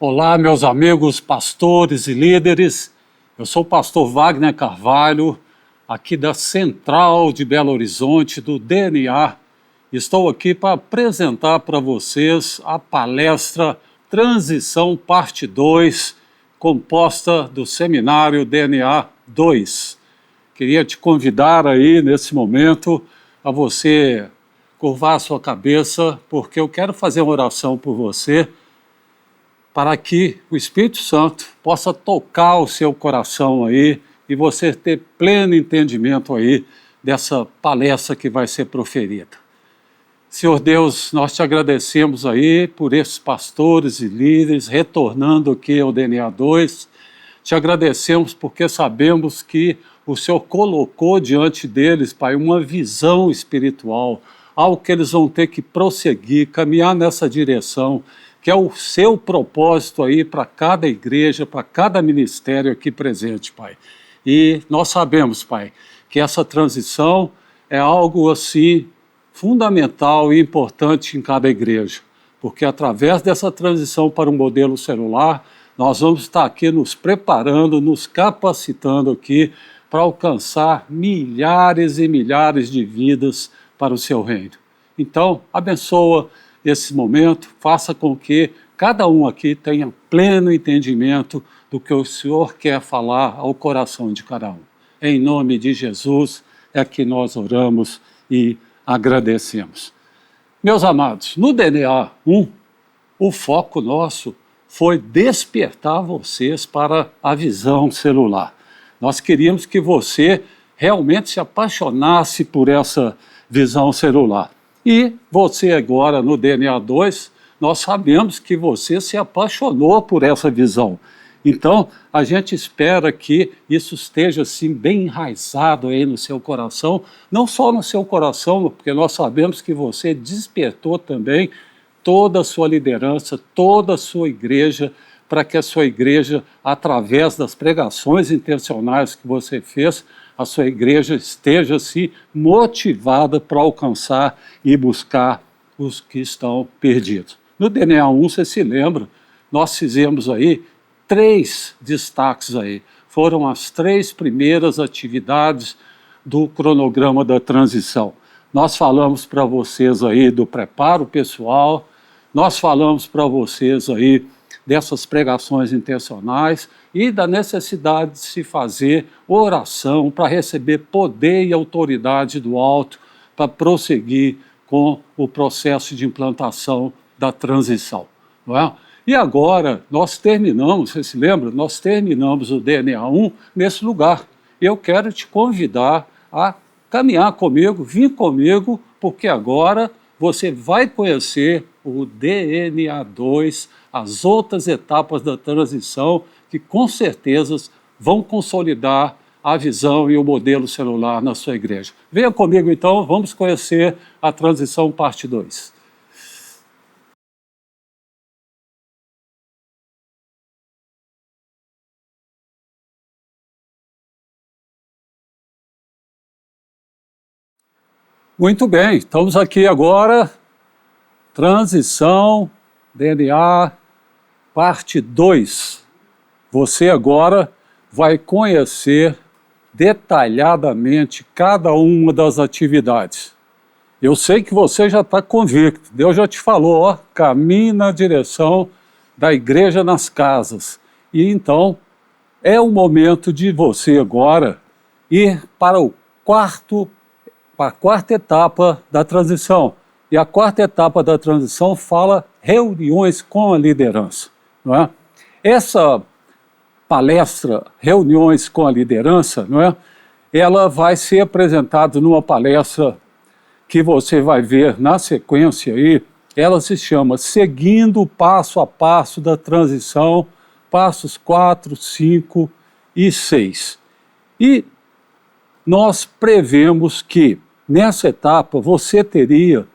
Olá, meus amigos pastores e líderes. Eu sou o pastor Wagner Carvalho, aqui da Central de Belo Horizonte, do DNA. Estou aqui para apresentar para vocês a palestra Transição Parte 2, composta do Seminário DNA 2. Queria te convidar aí, nesse momento, a você curvar a sua cabeça, porque eu quero fazer uma oração por você, para que o Espírito Santo possa tocar o seu coração aí e você ter pleno entendimento aí dessa palestra que vai ser proferida. Senhor Deus, nós te agradecemos aí por esses pastores e líderes retornando aqui ao DNA 2. Te agradecemos porque sabemos que o Senhor colocou diante deles, Pai, uma visão espiritual, algo que eles vão ter que prosseguir, caminhar nessa direção, que é o seu propósito aí para cada igreja, para cada ministério aqui presente, Pai. E nós sabemos, Pai, que essa transição é algo assim fundamental e importante em cada igreja, porque através dessa transição para um modelo celular, nós vamos estar aqui nos preparando, nos capacitando aqui para alcançar milhares e milhares de vidas para o seu reino. Então, abençoa esse momento, faça com que cada um aqui tenha pleno entendimento do que o Senhor quer falar ao coração de cada um. Em nome de Jesus é que nós oramos e agradecemos. Meus amados, no DNA 1, o foco nosso foi despertar vocês para a visão celular. Nós queríamos que você realmente se apaixonasse por essa visão celular. E você agora, no DNA 2, nós sabemos que você se apaixonou por essa visão. Então, a gente espera que isso esteja assim bem enraizado aí no seu coração, não só no seu coração, porque nós sabemos que você despertou também toda a sua liderança, toda a sua igreja, para que a sua igreja, através das pregações intencionais que você fez, a sua igreja esteja assim motivada para alcançar e buscar os que estão perdidos. No DNA 1, você se lembra, nós fizemos aí 3 destaques aí. Foram as 3 primeiras atividades do cronograma da transição. Nós falamos para vocês aí do preparo pessoal, nós falamos para vocês aí dessas pregações intencionais e da necessidade de se fazer oração para receber poder e autoridade do alto para prosseguir com o processo de implantação da transição, não é? E agora nós terminamos, você se lembra? Nós terminamos o DNA 1 nesse lugar. Eu quero te convidar a caminhar comigo, vir comigo, porque agora você vai conhecer o DNA 2, as outras etapas da transição, que com certeza vão consolidar a visão e o modelo celular na sua igreja. Venha comigo então, vamos conhecer a transição parte 2. Muito bem, estamos aqui agora, transição, DNA, parte 2. Você agora vai conhecer detalhadamente cada uma das atividades. Eu sei que você já está convicto, Deus já te falou, ó, caminhe na direção da igreja nas casas. E então, é o momento de você agora ir para a quarta etapa da transição. E a quarta etapa da transição fala reuniões com a liderança, não é? Essa palestra, reuniões com a liderança, não é? Ela vai ser apresentada numa palestra que você vai ver na sequência aí. Ela se chama Seguindo o Passo a Passo da Transição, passos 4, 5 e 6. E nós prevemos que nessa etapa você teria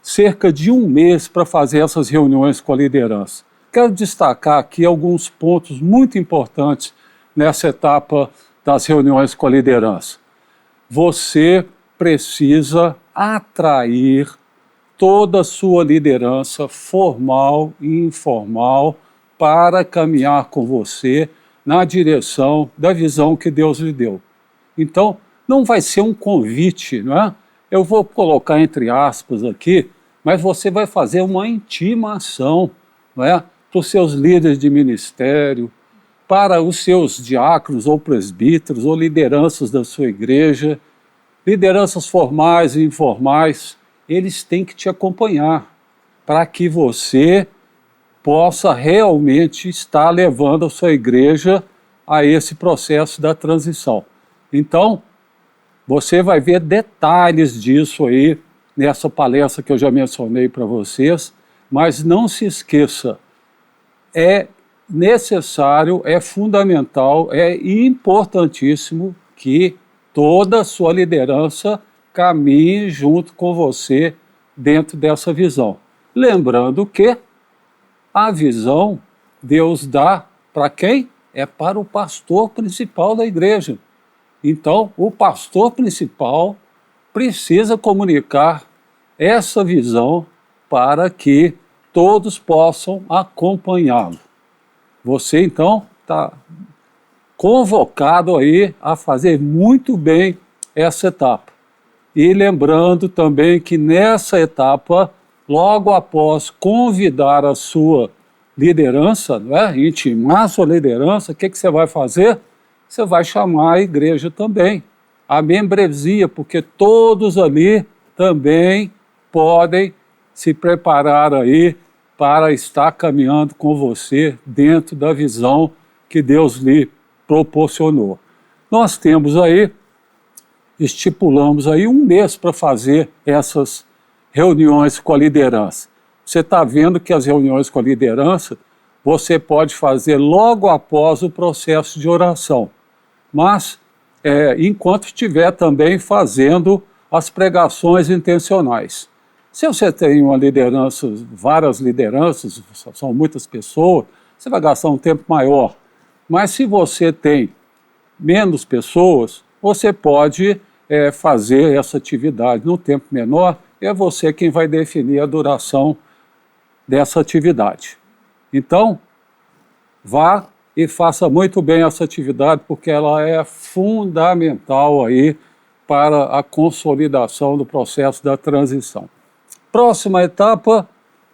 cerca de 1 mês para fazer essas reuniões com a liderança. Quero destacar aqui alguns pontos muito importantes nessa etapa das reuniões com a liderança. Você precisa atrair toda a sua liderança formal e informal para caminhar com você na direção da visão que Deus lhe deu. Então, não vai ser um convite, não é? Eu vou colocar entre aspas aqui, mas você vai fazer uma intimação, não é? Para os seus líderes de ministério, para os seus diáconos ou presbíteros ou lideranças da sua igreja, lideranças formais e informais, eles têm que te acompanhar para que você possa realmente estar levando a sua igreja a esse processo da transição. Então, você vai ver detalhes disso aí nessa palestra que eu já mencionei para vocês, mas não se esqueça, é necessário, é fundamental, é importantíssimo que toda a sua liderança caminhe junto com você dentro dessa visão. Lembrando que a visão Deus dá para quem? É para o pastor principal da igreja. Então, o pastor principal precisa comunicar essa visão para que todos possam acompanhá-lo. Você, então, está convocado aí a fazer muito bem essa etapa. E lembrando também que nessa etapa, logo após convidar a sua liderança, não é? Intimar a sua liderança, o que você vai fazer? Você vai chamar a igreja também, a membresia, porque todos ali também podem se preparar aí para estar caminhando com você dentro da visão que Deus lhe proporcionou. Nós temos aí, estipulamos aí 1 mês para fazer essas reuniões com a liderança. Você está vendo que as reuniões com a liderança você pode fazer logo após o processo de oração, mas enquanto estiver também fazendo as pregações intencionais. Se você tem uma liderança, várias lideranças, são muitas pessoas, você vai gastar um tempo maior. Mas se você tem menos pessoas, você pode fazer essa atividade num tempo menor, é você quem vai definir a duração dessa atividade. Então, vá e faça muito bem essa atividade, porque ela é fundamental aí para a consolidação do processo da transição. Próxima etapa,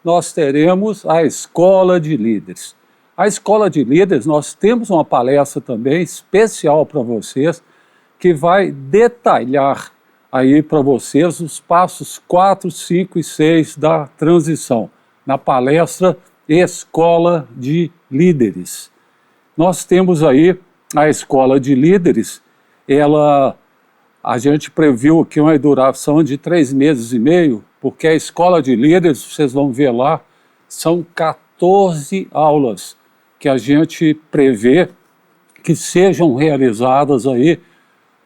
nós teremos a Escola de Líderes. A Escola de Líderes, nós temos uma palestra também especial para vocês, que vai detalhar aí para vocês os passos 4, 5 e 6 da transição, na palestra Escola de Líderes. Nós temos aí a Escola de Líderes, a gente previu aqui uma duração de 3 meses e meio, porque a Escola de Líderes, vocês vão ver lá, são 14 aulas que a gente prevê que sejam realizadas aí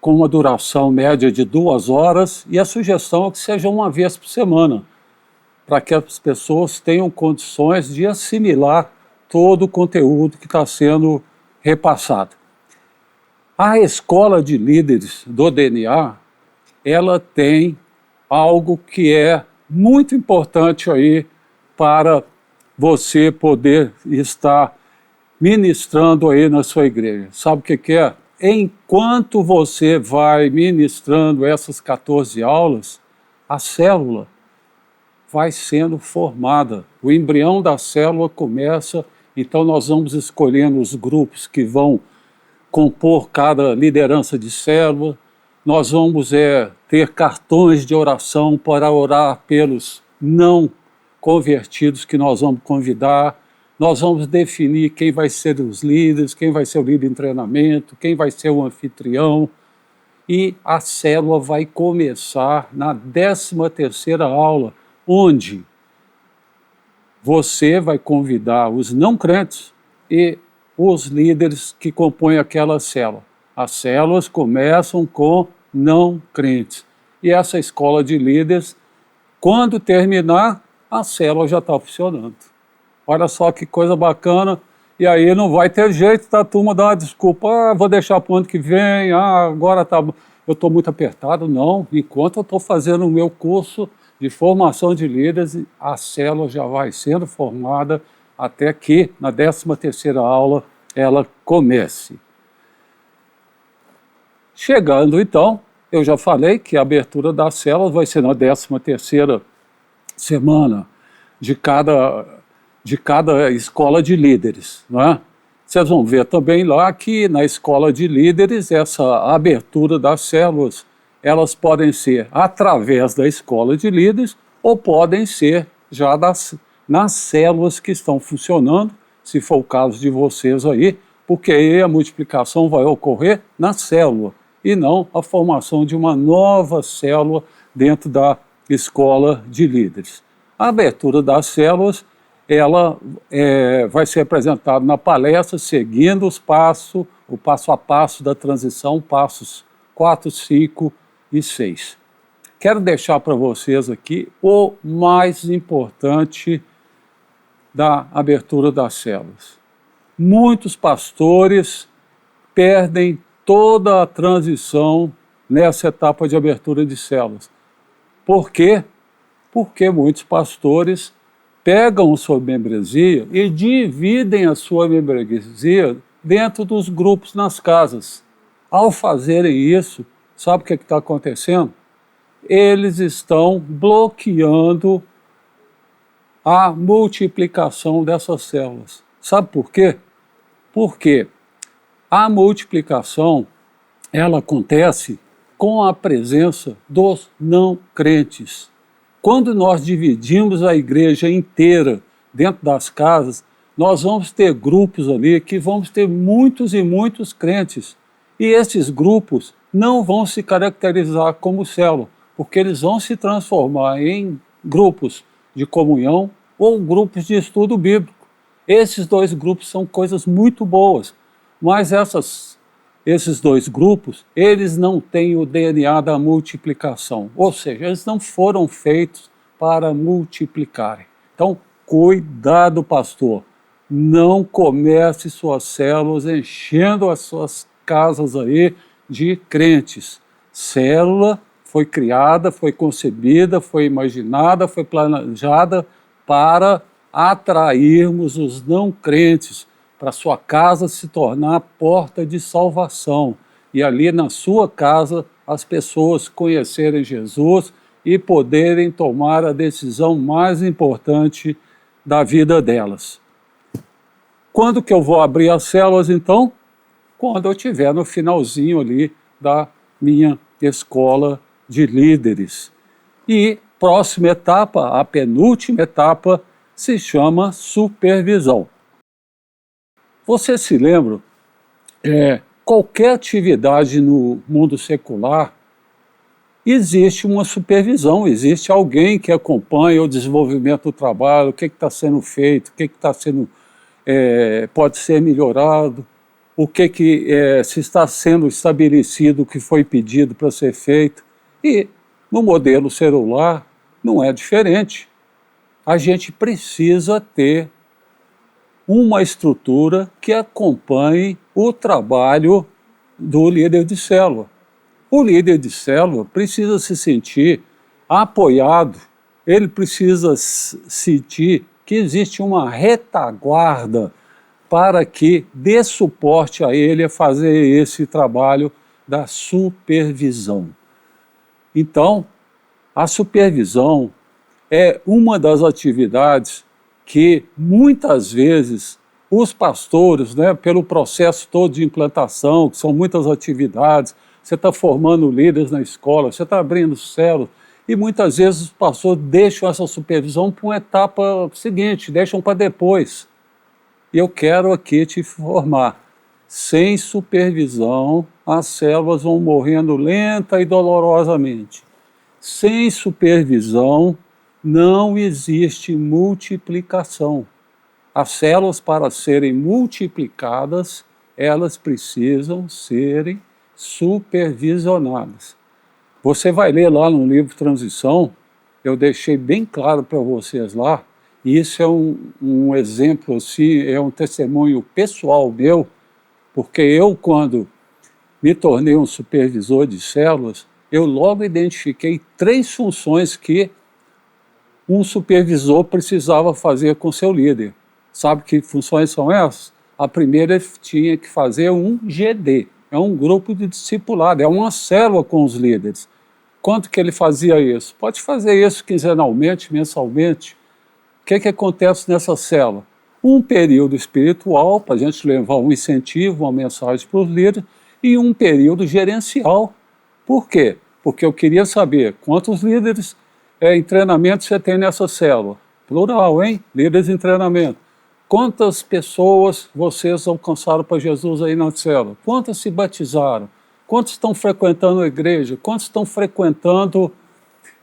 com uma duração média de 2 horas, e a sugestão é que seja uma vez por semana, para que as pessoas tenham condições de assimilar todo o conteúdo que está sendo repassado. A Escola de Líderes do DNA, ela tem algo que é muito importante aí para você poder estar ministrando aí na sua igreja. Sabe o que é? Enquanto você vai ministrando essas 14 aulas, a célula vai sendo formada. O embrião da célula começa, então nós vamos escolhendo os grupos que vão compor cada liderança de célula. Nós vamos ter cartões de oração para orar pelos não convertidos que nós vamos convidar. Nós vamos definir quem vai ser os líderes, quem vai ser o líder em treinamento, quem vai ser o anfitrião. E a célula vai começar na 13ª aula, onde você vai convidar os não crentes e os líderes que compõem aquela célula. As células começam com não crentes. E essa escola de líderes, quando terminar, a célula já está funcionando. Olha só que coisa bacana. E aí não vai ter jeito da turma dar uma desculpa. Vou deixar para o ano que vem. Agora eu estou muito apertado. Não, enquanto eu estou fazendo o meu curso de formação de líderes, a célula já vai sendo formada, até que na 13ª aula ela comece. Chegando então, eu já falei que a abertura das células vai ser na 13ª semana de cada escola de líderes, não é? Vocês vão ver também lá que na escola de líderes, essa abertura das células, elas podem ser através da escola de líderes ou podem ser já nas células que estão funcionando, se for o caso de vocês aí, porque aí a multiplicação vai ocorrer na célula e não a formação de uma nova célula dentro da escola de líderes. A abertura das células, ela vai ser apresentada na palestra, seguindo o passo a passo da transição, passos 4, 5 e 6. Quero deixar para vocês aqui o mais importante da abertura das células. Muitos pastores perdem toda a transição nessa etapa de abertura de células. Por quê? Porque muitos pastores pegam a sua membresia e dividem a sua membresia dentro dos grupos nas casas. Ao fazerem isso, sabe o que está acontecendo? Eles estão bloqueando a multiplicação dessas células. Sabe por quê? Porque a multiplicação, ela acontece com a presença dos não crentes. Quando nós dividimos a igreja inteira dentro das casas, nós vamos ter grupos ali que vamos ter muitos e muitos crentes. E esses grupos não vão se caracterizar como célula, porque eles vão se transformar em grupos de comunhão ou grupos de estudo bíblico. Esses dois grupos são coisas muito boas, mas esses dois grupos, eles não têm o DNA da multiplicação, ou seja, eles não foram feitos para multiplicarem. Então, cuidado, pastor, não comece suas células enchendo as suas casas aí de crentes. Célula foi criada, foi concebida, foi imaginada, foi planejada para atrairmos os não crentes, para sua casa se tornar a porta de salvação. E ali na sua casa as pessoas conhecerem Jesus e poderem tomar a decisão mais importante da vida delas. Quando que eu vou abrir as células, então? Quando eu estiver no finalzinho ali da minha escola de líderes. E próxima etapa, a penúltima etapa, se chama supervisão. Você se lembra, qualquer atividade no mundo secular, existe uma supervisão, existe alguém que acompanha o desenvolvimento do trabalho, o que está sendo feito, o que está sendo, pode ser melhorado, o que se está sendo estabelecido, o que foi pedido para ser feito. E no modelo celular não é diferente. A gente precisa ter uma estrutura que acompanhe o trabalho do líder de célula. O líder de célula precisa se sentir apoiado, ele precisa sentir que existe uma retaguarda para que dê suporte a ele a fazer esse trabalho da supervisão. Então, a supervisão é uma das atividades que muitas vezes os pastores, pelo processo todo de implantação, que são muitas atividades, você está formando líderes na escola, você está abrindo células, e muitas vezes os pastores deixam essa supervisão para uma etapa seguinte, deixam para depois. E eu quero aqui te informar, sem supervisão, as células vão morrendo lenta e dolorosamente. Sem supervisão, não existe multiplicação. As células, para serem multiplicadas, elas precisam serem supervisionadas. Você vai ler lá no livro Transição, eu deixei bem claro para vocês lá, e isso é um exemplo, assim, é um testemunho pessoal meu, porque eu, quando me tornei um supervisor de células, eu logo identifiquei 3 funções que um supervisor precisava fazer com seu líder. Sabe que funções são essas? A primeira ele tinha que fazer um GD, é um grupo de discipulado, é uma célula com os líderes. Quanto que ele fazia isso? Pode fazer isso quinzenalmente, mensalmente. O que acontece nessa célula? Um período espiritual, para a gente levar um incentivo, uma mensagem para os líderes, e um período gerencial. Por quê? Porque eu queria saber quantos líderes em treinamento você tem nessa célula. Plural, hein? Líderes em treinamento. Quantas pessoas vocês alcançaram para Jesus aí na célula? Quantas se batizaram? Quantos estão frequentando a igreja? Quantos estão frequentando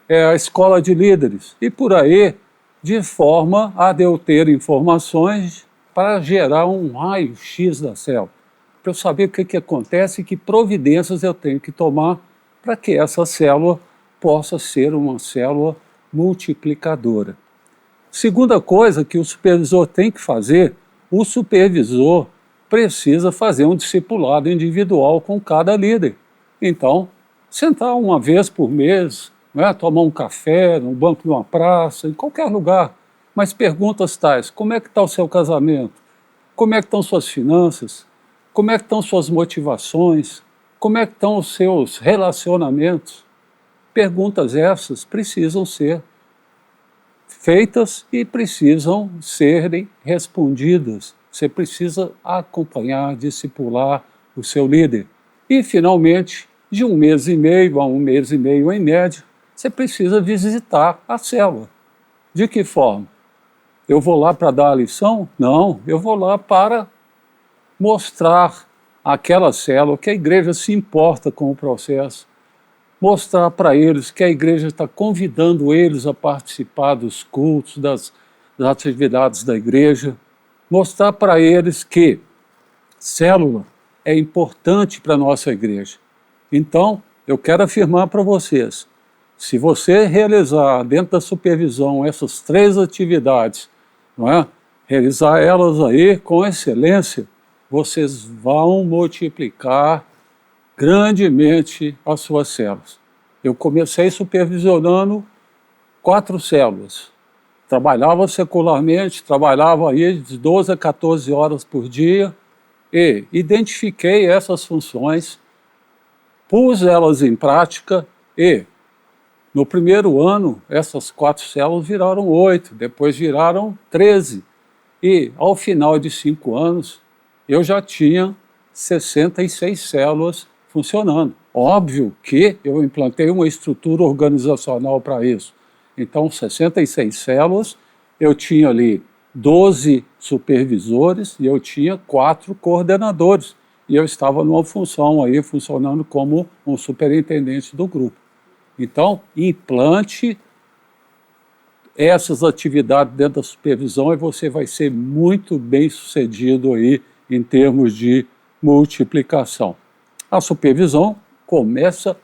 a escola de líderes? E por aí, de forma a eu ter informações para gerar um raio-x da célula, para eu saber o que acontece e que providências eu tenho que tomar para que essa célula possa ser uma célula multiplicadora. Segunda coisa que o supervisor tem que fazer, o supervisor precisa fazer um discipulado individual com cada líder. Então, sentar uma vez por mês, né, tomar um café no banco de uma praça, em qualquer lugar, mas perguntas tais: como é que está o seu casamento? Como é que estão suas finanças? Como é que estão suas motivações? Como é que estão os seus relacionamentos? Perguntas essas precisam ser feitas e precisam serem respondidas. Você precisa acompanhar, discipular o seu líder. E, finalmente, de 1 mês e meio a 1 mês e meio em média, você precisa visitar a célula. De que forma? Eu vou lá para dar a lição? Não, eu vou lá para mostrar àquela célula que a igreja se importa com o processo, mostrar para eles que a igreja está convidando eles a participar dos cultos, das atividades da igreja, mostrar para eles que célula é importante para a nossa igreja. Então, eu quero afirmar para vocês, se você realizar dentro da supervisão essas 3 atividades, não é? Realizar elas aí com excelência, vocês vão multiplicar grandemente as suas células. Eu comecei supervisionando 4 células. Trabalhava secularmente, trabalhava aí de 12 a 14 horas por dia e identifiquei essas funções, pus elas em prática e, no primeiro ano, essas 4 células viraram 8, depois viraram 13. E, ao final de 5 anos, eu já tinha 66 células funcionando. Óbvio que eu implantei uma estrutura organizacional para isso. Então, 66 células, eu tinha ali 12 supervisores e eu tinha 4 coordenadores. E eu estava numa função aí, funcionando como um superintendente do grupo. Então, implante essas atividades dentro da supervisão e você vai ser muito bem sucedido aí em termos de multiplicação. A supervisão começa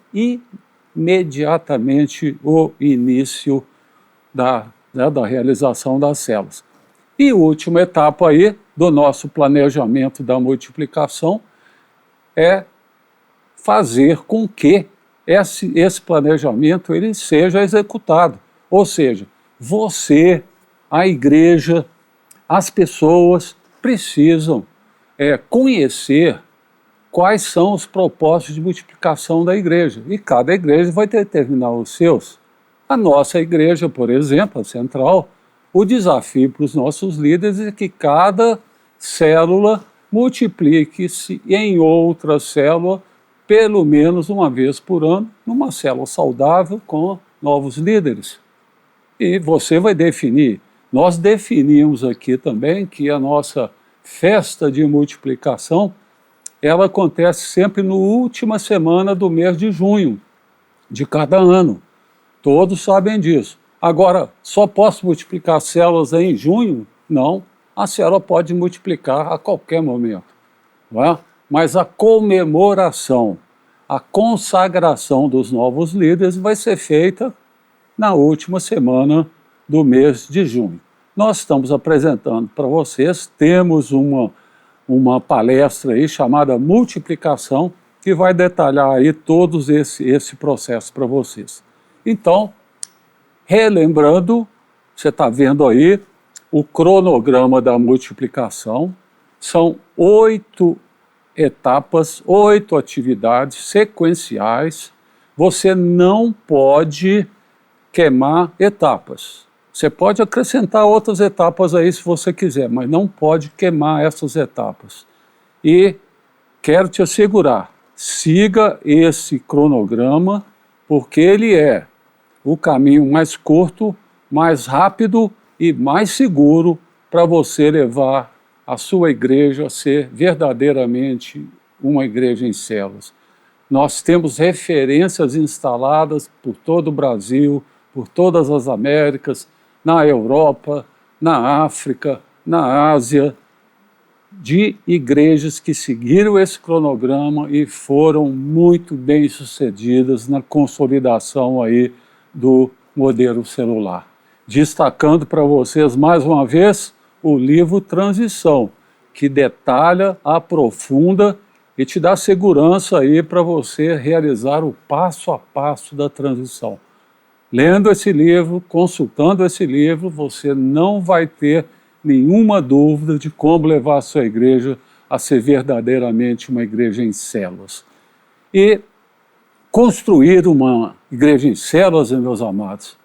imediatamente o início da realização das células. E a última etapa aí do nosso planejamento da multiplicação é fazer com que esse planejamento ele seja executado. Ou seja, você, a igreja, as pessoas precisam conhecer quais são os propósitos de multiplicação da igreja. E cada igreja vai determinar os seus. A nossa igreja, por exemplo, a central, o desafio para os nossos líderes é que cada célula multiplique-se em outra célula pelo menos uma vez por ano, numa célula saudável com novos líderes. E você vai definir. Nós definimos aqui também que a nossa festa de multiplicação ela acontece sempre na última semana do mês de junho de cada ano. Todos sabem disso. Agora, só posso multiplicar células em junho? Não. A célula pode multiplicar a qualquer momento. Não é? Mas a comemoração, a consagração dos novos líderes vai ser feita na última semana do mês de junho. Nós estamos apresentando para vocês, temos uma palestra aí chamada Multiplicação, que vai detalhar aí todos esse processo para vocês. Então, relembrando, você está vendo aí o cronograma da multiplicação. São 8 etapas, 8 atividades sequenciais. Você não pode queimar etapas. Você pode acrescentar outras etapas aí se você quiser, mas não pode queimar essas etapas. E quero te assegurar, siga esse cronograma, porque ele é o caminho mais curto, mais rápido e mais seguro para você levar a sua igreja a ser verdadeiramente uma igreja em células. Nós temos referências instaladas por todo o Brasil, por todas as Américas, na Europa, na África, na Ásia, de igrejas que seguiram esse cronograma e foram muito bem sucedidas na consolidação aí do modelo celular. Destacando para vocês mais uma vez o livro Transição, que detalha, aprofunda e te dá segurança aí para você realizar o passo a passo da transição. Lendo esse livro, consultando esse livro, você não vai ter nenhuma dúvida de como levar a sua igreja a ser verdadeiramente uma igreja em células. E construir uma igreja em células, meus amados,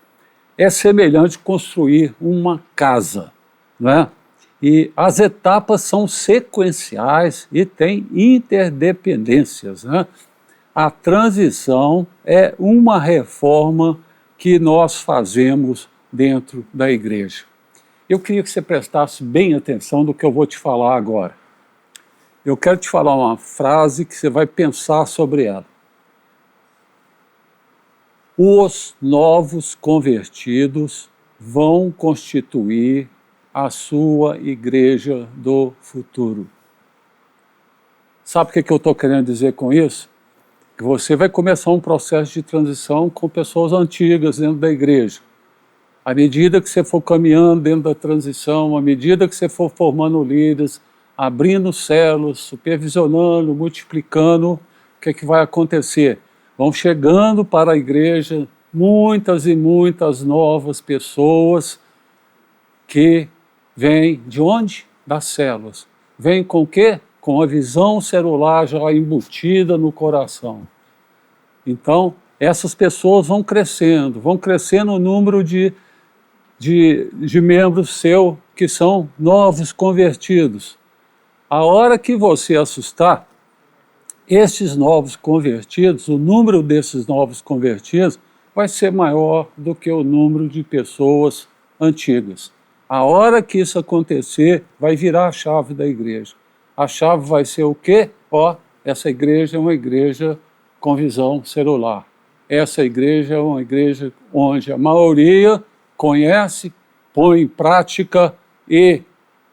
é semelhante a construir uma casa, né? E as etapas são sequenciais e têm interdependências, né? A transição é uma reforma que nós fazemos dentro da igreja. Eu queria que você prestasse bem atenção no que eu vou te falar agora. Eu quero te falar uma frase que você vai pensar sobre ela. Os novos convertidos vão constituir a sua igreja do futuro. Sabe o que eu estou querendo dizer com isso? Que você vai começar um processo de transição com pessoas antigas dentro da igreja. À medida que você for caminhando dentro da transição, à medida que você for formando líderes, abrindo células, supervisionando, multiplicando, o que vai acontecer? Vão chegando para a igreja muitas e muitas novas pessoas que vêm de onde? Das células. Vêm com o quê? Com a visão celular já embutida no coração. Então, essas pessoas vão crescendo o número de membros seu que são novos convertidos. A hora que você assustar, esses novos convertidos, o número desses novos convertidos vai ser maior do que o número de pessoas antigas. A hora que isso acontecer, vai virar a chave da igreja. A chave vai ser o quê? Essa igreja é uma igreja com visão celular. Essa igreja é uma igreja onde a maioria conhece, põe em prática e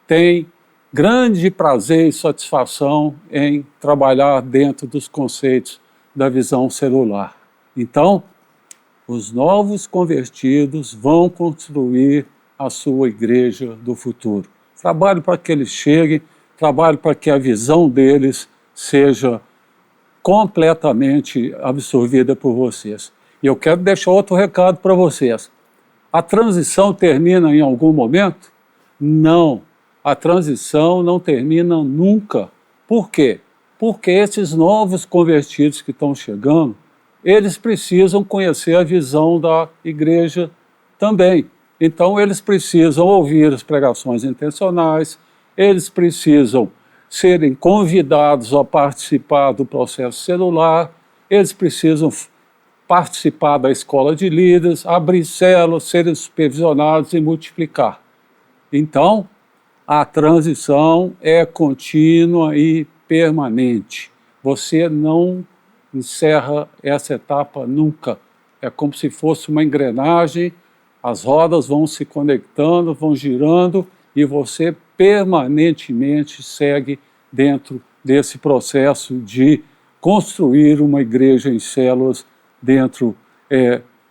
tem grande prazer e satisfação em trabalhar dentro dos conceitos da visão celular. Então, os novos convertidos vão construir a sua igreja do futuro. Trabalho para que eles cheguem, trabalho para que a visão deles seja completamente absorvida por vocês. E eu quero deixar outro recado para vocês. A transição termina em algum momento? Não. A transição não termina nunca. Por quê? Porque esses novos convertidos que estão chegando, eles precisam conhecer a visão da igreja também. Então, eles precisam ouvir as pregações intencionais, eles precisam serem convidados a participar do processo celular, eles precisam participar da escola de líderes, abrir células, serem supervisionados e multiplicar. Então, a transição é contínua e permanente. Você não encerra essa etapa nunca. É como se fosse uma engrenagem, as rodas vão se conectando, vão girando e você permanentemente segue dentro desse processo de construir uma igreja em células dentro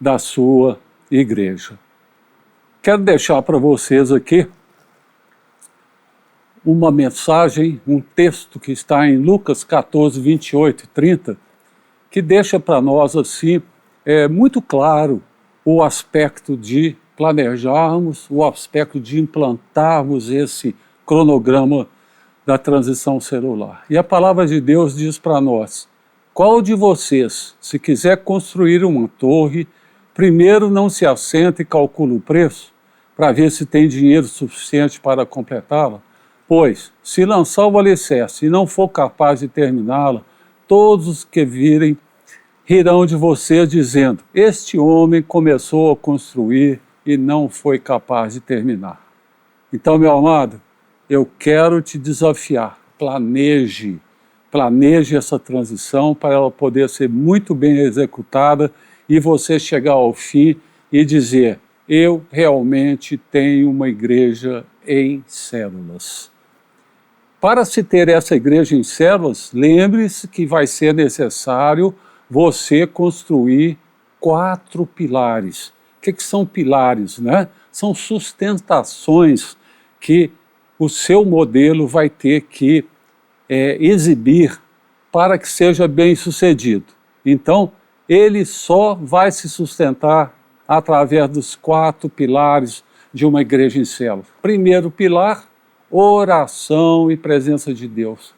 da sua igreja. Quero deixar para vocês aqui uma mensagem, um texto que está em Lucas 14, 28 e 30, que deixa para nós assim muito claro o aspecto de planejarmos o aspecto de implantarmos esse cronograma da transição celular. E a palavra de Deus diz para nós: qual de vocês, se quiser construir uma torre, primeiro não se assenta e calcula o preço, para ver se tem dinheiro suficiente para completá-la? Pois, se lançar o alicerce e não for capaz de terminá-la, todos os que virem rirão de você, dizendo: este homem começou a construir e não foi capaz de terminar. Então, meu amado, eu quero te desafiar, planeje essa transição para ela poder ser muito bem executada e você chegar ao fim e dizer: eu realmente tenho uma igreja em células. Para se ter essa igreja em células, lembre-se que vai ser necessário você construir 4 pilares. O que são pilares, né? São sustentações que o seu modelo vai ter que exibir para que seja bem sucedido. Então, ele só vai se sustentar através dos 4 pilares de uma igreja em células. Primeiro pilar, oração e presença de Deus.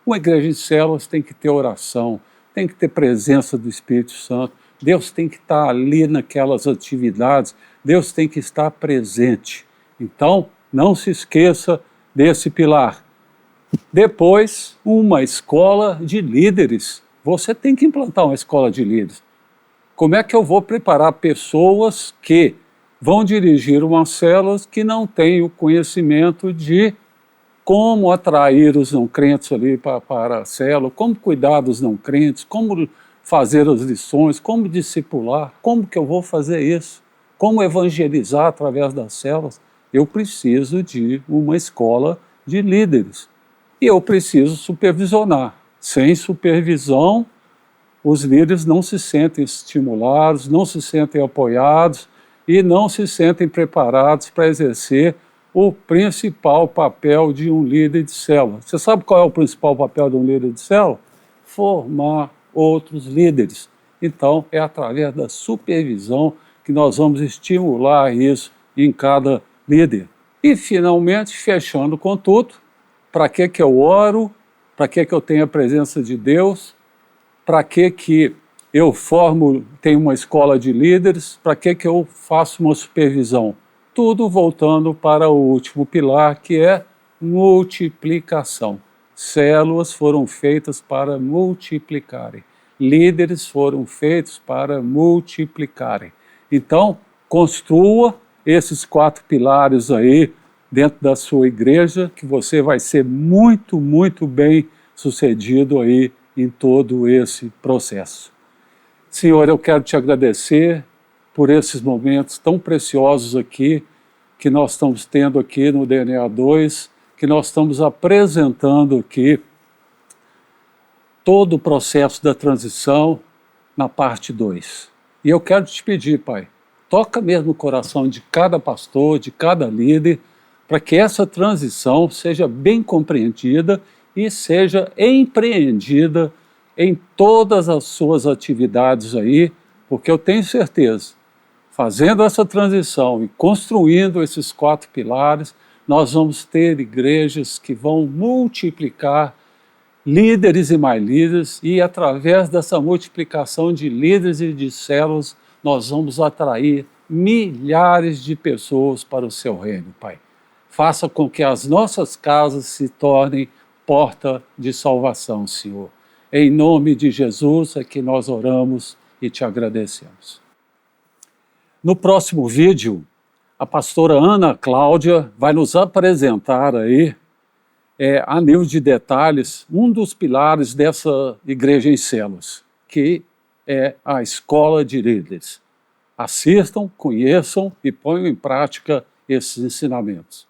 Uma igreja em células tem que ter oração, tem que ter presença do Espírito Santo, Deus tem que estar ali naquelas atividades, Deus tem que estar presente. Então, não se esqueça desse pilar. Depois, uma escola de líderes. Você tem que implantar uma escola de líderes. Como é que eu vou preparar pessoas que vão dirigir umas células que não têm o conhecimento de como atrair os não crentes ali para a célula, como cuidar dos não crentes, como fazer as lições, como discipular, como que eu vou fazer isso? Como evangelizar através das células? Eu preciso de uma escola de líderes. E eu preciso supervisionar. Sem supervisão, os líderes não se sentem estimulados, não se sentem apoiados e não se sentem preparados para exercer o principal papel de um líder de célula. Você sabe qual é o principal papel de um líder de célula? Formar outros líderes. Então, é através da supervisão que nós vamos estimular isso em cada líder. E, finalmente, fechando com tudo, para que eu oro? Para que eu tenho a presença de Deus? Para que eu tenho uma escola de líderes? Para que eu faço uma supervisão? Tudo voltando para o último pilar, que é multiplicação. Células foram feitas para multiplicarem. Líderes foram feitos para multiplicarem. Então, construa esses 4 pilares aí dentro da sua igreja, que você vai ser muito, muito bem sucedido aí em todo esse processo. Senhor, eu quero te agradecer por esses momentos tão preciosos aqui, que nós estamos tendo aqui no DNA 2, que nós estamos apresentando aqui todo o processo da transição na parte 2. E eu quero te pedir, Pai, toca mesmo o coração de cada pastor, de cada líder, para que essa transição seja bem compreendida e seja empreendida em todas as suas atividades aí, porque eu tenho certeza, fazendo essa transição e construindo esses 4 pilares, nós vamos ter igrejas que vão multiplicar líderes e mais líderes, e através dessa multiplicação de líderes e de células, nós vamos atrair milhares de pessoas para o seu reino, Pai. Faça com que as nossas casas se tornem porta de salvação, Senhor. Em nome de Jesus é que nós oramos e te agradecemos. No próximo vídeo, a pastora Ana Cláudia vai nos apresentar aí, a nível de detalhes, um dos pilares dessa igreja em células, que é a escola de líderes. Assistam, conheçam e ponham em prática esses ensinamentos.